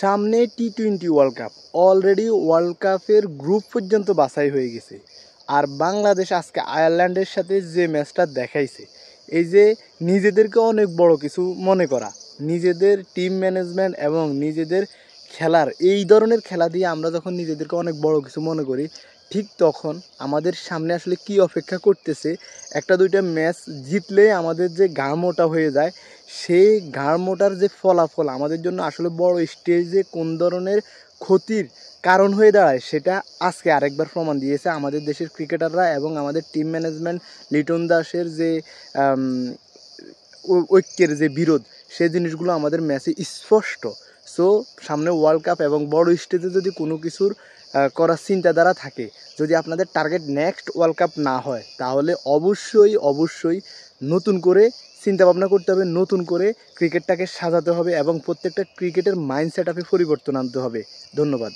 সামনে টি-20 world cup, already world কাপের group পর্যন্ত বাছাই হয়ে গেছে। আর বাংলাদেশ আজকে আয়ারল্যান্ডের সাথে যে ম্যাচটা দেখাইছে, এই যে নিজেদেরকে অনেক বড় কিছু মনে করা, নিজেদের টিম ম্যানেজমেন্ট এবং নিজেদের খেলার এই ধরনের খেলা দিয়ে আমরা যখন নিজেদেরকে অনেক বড় কিছু মনে করি, ঠিক তখন আমাদের সামনে আসলে কি অপেক্ষা করতেছে, একটা দুইটা ম্যাচ জিতলে আমাদের যে ঘাড় মোটা হয়ে যায়, সেই ঘাড় মোটার যে ফলাফল আমাদের জন্য আসলে বড় স্টেজে কোন ধরনের ক্ষতির কারণ হয়ে দাঁড়ায়, সেটা আজকে আরেকবার প্রমাণ দিয়েছে আমাদের দেশের ক্রিকেটাররা এবং আমাদের টিম ম্যানেজমেন্ট। লিটন দাসের যে ঐক্যের যে বিরোধ, সেই জিনিসগুলো আমাদের ম্যাচে স্পষ্ট। সো সামনে ওয়ার্ল্ড কাপ এবং বড় স্টেজে যদি কোনো কিছুর করার চিন্তাধারা থাকে, যদি আপনাদের টার্গেট নেক্সট ওয়ার্ল্ড কাপ না হয়, তাহলে অবশ্যই নতুন করে চিন্তা ভাবনা করতে হবে, নতুন করে ক্রিকেটটাকে সাজাতে হবে এবং প্রত্যেকটা ক্রিকেটের মাইন্ডসেট আপে পরিবর্তন আনতে হবে। ধন্যবাদ।